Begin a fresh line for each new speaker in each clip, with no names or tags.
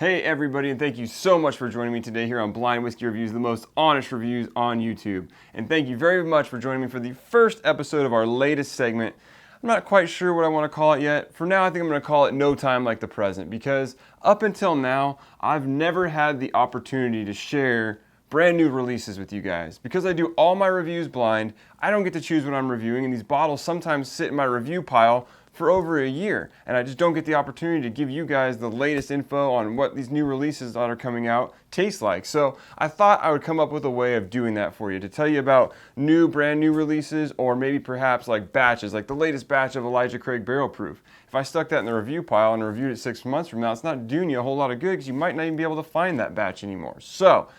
Hey everybody, and thank you so much for joining me today here on Blind Whiskey Reviews, the most honest reviews on YouTube. And thank you very much for joining me for the first episode of our latest segment. I'm not quite sure what I want to call it yet. For now, I think I'm going to call it No Time Like the Present, because up until now, I've never had the opportunity to share brand new releases with you guys. Because I do all my reviews blind, I don't get to choose what I'm reviewing, and these bottles sometimes sit in my review pile for over a year, and I just don't get the opportunity to give you guys the latest info on what these new releases that are coming out taste like. So I thought I would come up with a way of doing that for you, to tell you about brand new releases, or maybe perhaps like batches, like the latest batch of Elijah Craig Barrel Proof. If I stuck that in the review pile and reviewed it 6 months from now, it's not doing you a whole lot of good, because you might not even be able to find that batch anymore. So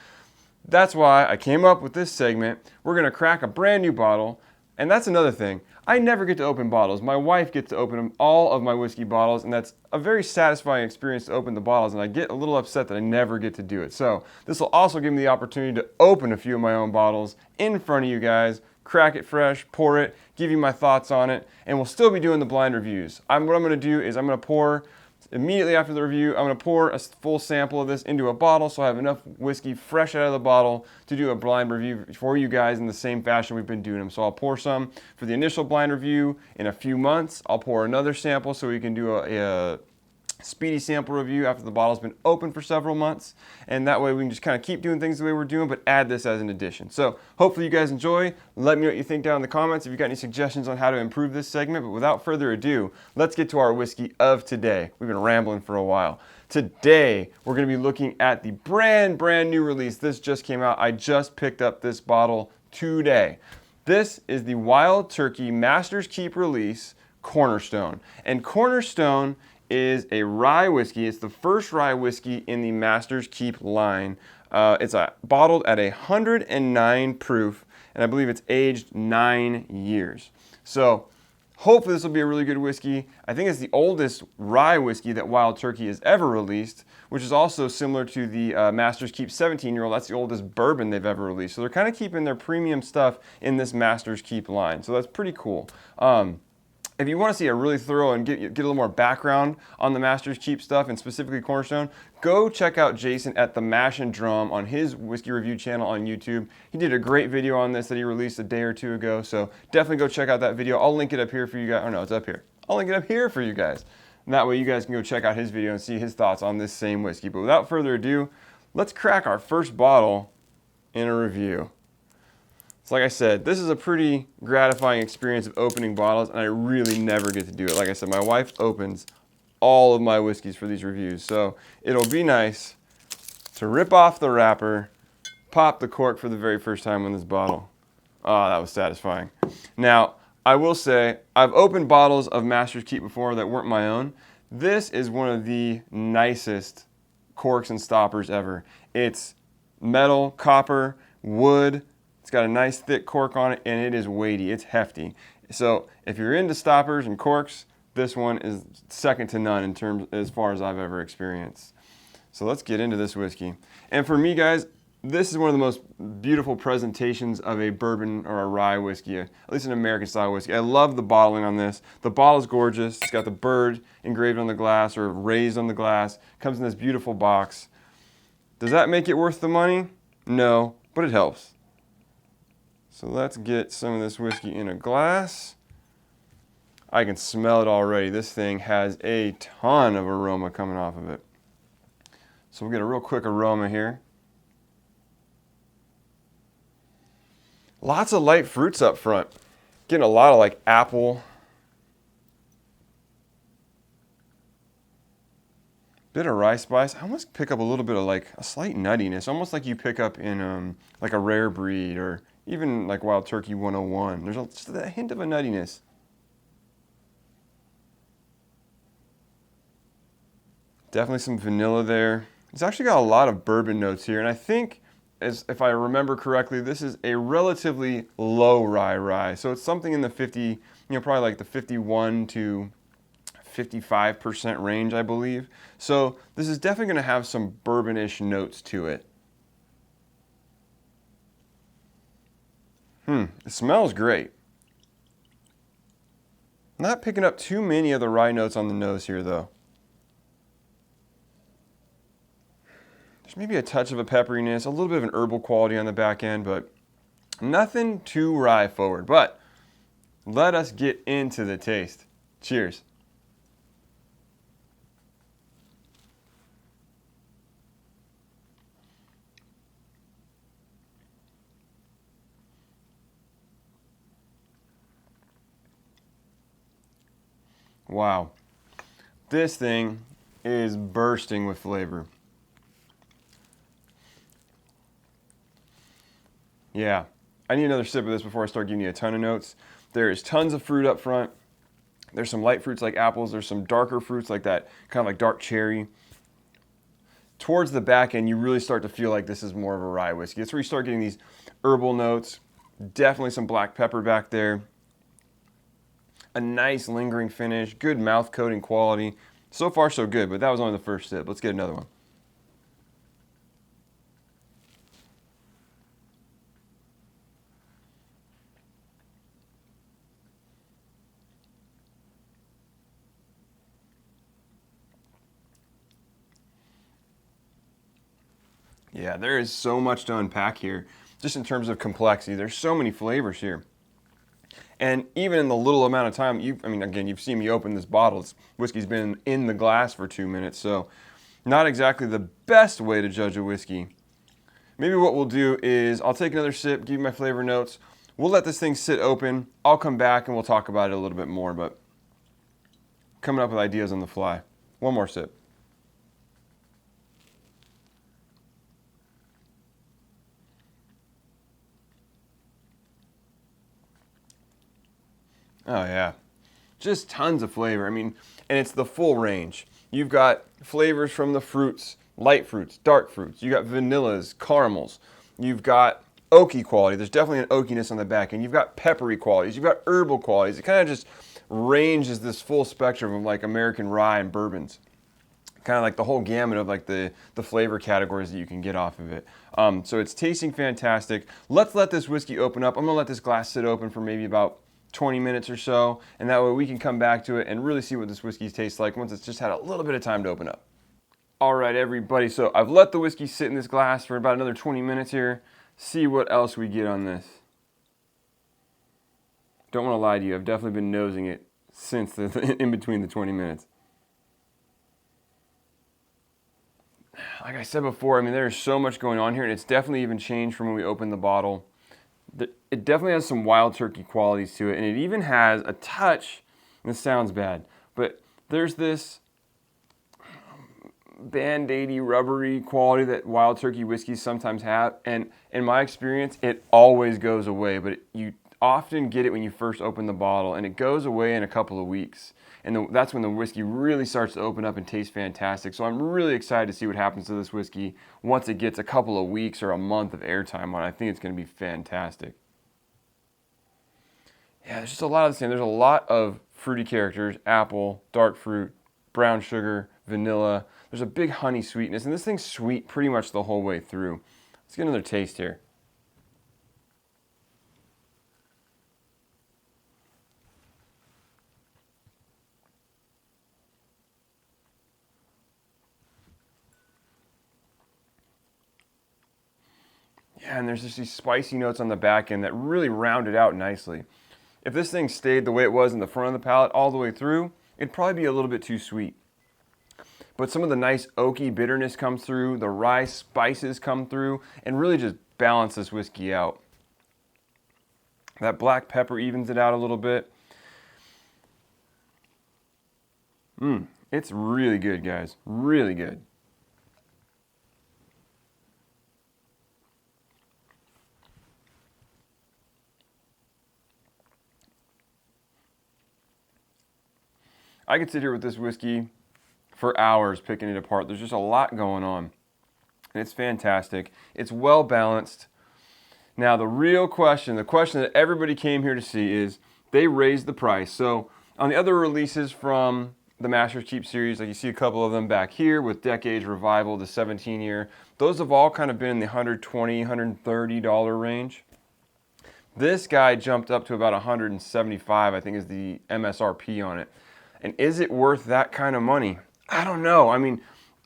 that's why I came up with this segment. We're going to crack a brand new bottle. And that's another thing. I never get to open bottles. My wife gets to open all of my whiskey bottles, and that's a very satisfying experience to open the bottles, and I get a little upset that I never get to do it. So this will also give me the opportunity to open a few of my own bottles in front of you guys, crack it fresh, pour it, give you my thoughts on it, and we'll still be doing the blind reviews. What I'm going to do is I'm going to pour, immediately after the review, I'm going to pour a full sample of this into a bottle, so I have enough whiskey fresh out of the bottle to do a blind review for you guys in the same fashion we've been doing them. So I'll pour some for the initial blind review in a few months. I'll pour another sample so we can do a speedy sample review after the bottle's been open for several months, and that way we can just kind of keep doing things the way we're doing, but add this as an addition. So hopefully you guys enjoy. Let me know what you think down in the comments if you've got any suggestions on how to improve this segment. But without further ado, let's get to our whiskey of today. We've been rambling for a while. Today we're going to be looking at the brand new release. This just came out. I just picked up this bottle today. This is the Wild Turkey Master's Keep release, Cornerstone. And Cornerstone is a rye whiskey. It's the first rye whiskey in the Master's Keep line. It's bottled at 109 proof, and I believe it's aged 9 years. So hopefully this will be a really good whiskey. I think it's the oldest rye whiskey that Wild Turkey has ever released, which is also similar to the Master's Keep 17-year-old. That's the oldest bourbon they've ever released. So they're kind of keeping their premium stuff in this Master's Keep line. So that's pretty cool. If you want to see a really thorough and get a little more background on the Master's Keep stuff, and specifically Cornerstone, go check out Jason at the Mash and Drum on his whiskey review channel on YouTube. He did a great video on this that he released a day or two ago, so definitely go check out that video. I'll link it up here for you guys. Oh no, it's up here. I'll link it up here for you guys. And that way you guys can go check out his video and see his thoughts on this same whiskey. But without further ado, let's crack our first bottle in a review. So like I said, this is a pretty gratifying experience of opening bottles, and I really never get to do it. Like I said, my wife opens all of my whiskeys for these reviews, so it'll be nice to rip off the wrapper, pop the cork for the very first time on this bottle. Oh, that was satisfying. Now, I will say, I've opened bottles of Master's Keep before that weren't my own. This is one of the nicest corks and stoppers ever. It's metal, copper, wood. It's got a nice thick cork on it, and it is weighty. It's hefty. So if you're into stoppers and corks, this one is second to none in terms as far as I've ever experienced. So let's get into this whiskey. And for me, guys, this is one of the most beautiful presentations of a bourbon or a rye whiskey, at least an American style whiskey. I love the bottling on this. The bottle's gorgeous. It's got the bird engraved on the glass or raised on the glass. Comes in this beautiful box. Does that make it worth the money? No, but it helps. So let's get some of this whiskey in a glass. I can smell it already. This thing has a ton of aroma coming off of it. So we'll get a real quick aroma here. Lots of light fruits up front. Getting a lot of like apple. Bit of rye spice. I almost pick up a little bit of like a slight nuttiness, almost like you pick up in like a rare breed or even like Wild Turkey 101. There's just a hint of a nuttiness. Definitely some vanilla there. It's actually got a lot of bourbon notes here, and I think, if I remember correctly, this is a relatively low rye. So it's something in the 50, probably like the 51 to 55% range, I believe. So this is definitely going to have some bourbonish notes to it. It smells great. Not picking up too many of the rye notes on the nose here, though. There's maybe a touch of a pepperiness, a little bit of an herbal quality on the back end, but nothing too rye forward. But let us get into the taste. Cheers. Wow. This thing is bursting with flavor. Yeah. I need another sip of this before I start giving you a ton of notes. There is tons of fruit up front. There's some light fruits like apples. There's some darker fruits like that, kind of like dark cherry. Towards the back end, you really start to feel like this is more of a rye whiskey. That's where you start getting these herbal notes. Definitely some black pepper back there. A nice lingering finish, good mouth coating quality. So far so good, but that was only the first sip. Let's get another one. Yeah, there is so much to unpack here, just in terms of complexity. There's so many flavors here. And even in the little amount of time, you've seen me open this bottle. This whiskey's been in the glass for 2 minutes, so not exactly the best way to judge a whiskey. Maybe what we'll do is I'll take another sip, give you my flavor notes. We'll let this thing sit open. I'll come back and we'll talk about it a little bit more, but coming up with ideas on the fly. One more sip. Oh yeah, just tons of flavor. And it's the full range. You've got flavors from the fruits, light fruits, dark fruits. You got vanillas, caramels. You've got oaky quality. There's definitely an oakiness on the back end. You've got peppery qualities. You've got herbal qualities. It kind of just ranges this full spectrum of like American rye and bourbons. Kind of like the whole gamut of like the flavor categories that you can get off of it. So it's tasting fantastic. Let's let this whiskey open up. I'm gonna let this glass sit open for maybe about 20 minutes or so, and that way we can come back to it and really see what this whiskey tastes like once it's just had a little bit of time to open up. All right, everybody, so I've let the whiskey sit in this glass for about another 20 minutes here. See what else we get on this. Don't want to lie to you, I've definitely been nosing it since in between the 20 minutes. Like I said before, there's so much going on here, and it's definitely even changed from when we opened the bottle. It definitely has some wild turkey qualities to it, and it even has a touch, and this sounds bad, but there's this band-aidy, rubbery quality that wild turkey whiskeys sometimes have, and in my experience, it always goes away, but you often get it when you first open the bottle, and it goes away in a couple of weeks, and that's when the whiskey really starts to open up and taste fantastic. So I'm really excited to see what happens to this whiskey once it gets a couple of weeks or a month of airtime on it. I think it's going to be fantastic. Yeah, there's just a lot of the same. There's a lot of fruity characters: apple, dark fruit, brown sugar, vanilla. There's a big honey sweetness, and this thing's sweet pretty much the whole way through. Let's get another taste here. Yeah, and there's just these spicy notes on the back end that really round it out nicely. If this thing stayed the way it was in the front of the palate all the way through, it'd probably be a little bit too sweet. But some of the nice oaky bitterness comes through, the rye spices come through, and really just balance this whiskey out. That black pepper evens it out a little bit. It's really good, guys. Really good. I could sit here with this whiskey for hours picking it apart. There's just a lot going on, and it's fantastic. It's well balanced. Now the real question, the question that everybody came here to see, is they raised the price. So on the other releases from the Master's Keep series, like you see a couple of them back here with Decades Revival, the 17-year, those have all kind of been in the $120, $130 range. This guy jumped up to about $175, I think is the MSRP on it. And is it worth that kind of money? I don't know.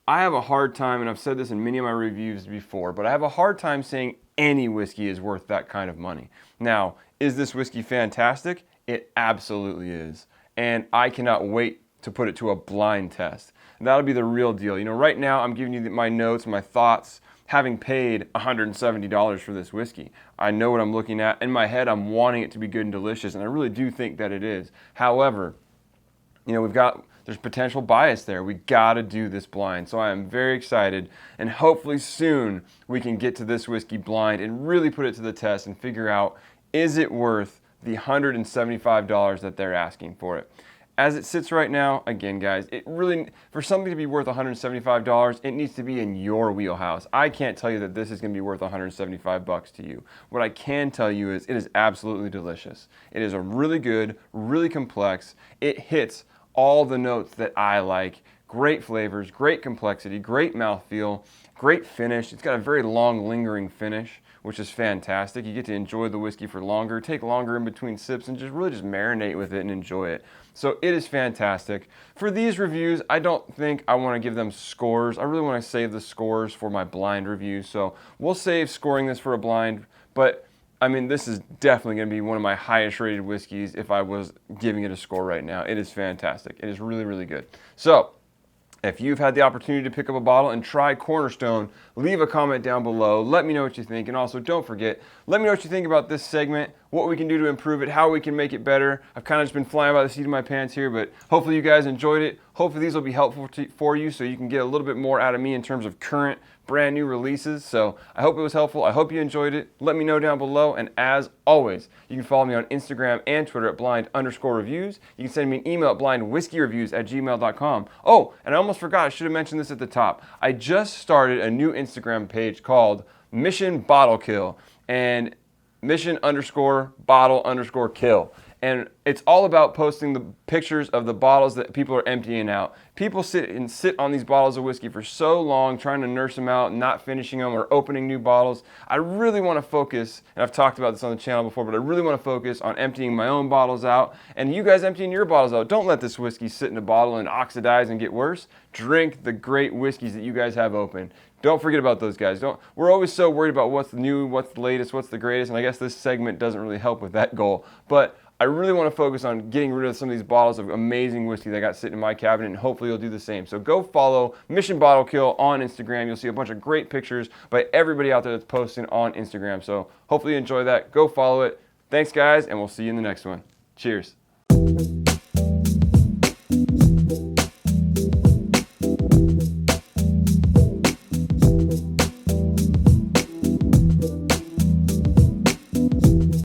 I have a hard time, and I've said this in many of my reviews before, but I have a hard time saying any whiskey is worth that kind of money. Now, is this whiskey fantastic? It absolutely is. And I cannot wait to put it to a blind test. And that'll be the real deal. You know, right now I'm giving you my notes, my thoughts, having paid $170 for this whiskey. I know what I'm looking at. In my head, I'm wanting it to be good and delicious, and I really do think that it is. However, you know, there's potential bias there. We gotta do this blind. So I am very excited, and hopefully soon we can get to this whiskey blind and really put it to the test and figure out, is it worth the $175 that they're asking for it? As it sits right now, again, guys, it really, for something to be worth $175, it needs to be in your wheelhouse. I can't tell you that this is going to be worth $175 to you. What I can tell you is it is absolutely delicious. It is a really good, really complex. It hits all the notes that I like. Great flavors, great complexity, great mouthfeel, great finish. It's got a very long, lingering finish, which is fantastic. You get to enjoy the whiskey for longer, take longer in between sips, and just marinate with it and enjoy it. So it is fantastic. For these reviews, I don't think I want to give them scores. I really want to save the scores for my blind review. So we'll save scoring this for a blind, but I mean, this is definitely going to be one of my highest rated whiskeys if I was giving it a score right now. It is fantastic. It is really, really good. So if you've had the opportunity to pick up a bottle and try Cornerstone, leave a comment down below. Let me know what you think. And also, don't forget, let me know what you think about this segment, what we can do to improve it, how we can make it better. I've kind of just been flying by the seat of my pants here, but hopefully you guys enjoyed it. Hopefully these will be helpful for you so you can get a little bit more out of me in terms of current brand new releases. So I hope it was helpful. I hope you enjoyed it. Let me know down below. And as always, you can follow me on Instagram and Twitter at blind_reviews. You can send me an email at blindwhiskeyreviews@gmail.com. Oh, and I almost forgot, I should have mentioned this at the top. I just started a new Instagram page called Mission Bottle Kill, and mission_bottle_kill. And it's all about posting the pictures of the bottles that people are emptying out. People sit on these bottles of whiskey for so long, trying to nurse them out, not finishing them, or opening new bottles. I really want to focus, and I've talked about this on the channel before, but I really want to focus on emptying my own bottles out, and you guys emptying your bottles out. Don't let this whiskey sit in a bottle and oxidize and get worse. Drink the great whiskeys that you guys have open. Don't forget about those guys. We're always so worried about what's new, what's the latest, what's the greatest, and I guess this segment doesn't really help with that goal. But I really want to focus on getting rid of some of these bottles of amazing whiskey that I got sitting in my cabinet, and hopefully you'll do the same. So go follow Mission Bottle Kill on Instagram. You'll see a bunch of great pictures by everybody out there that's posting on Instagram. So hopefully you enjoy that. Go follow it. Thanks, guys, and we'll see you in the next one. Cheers.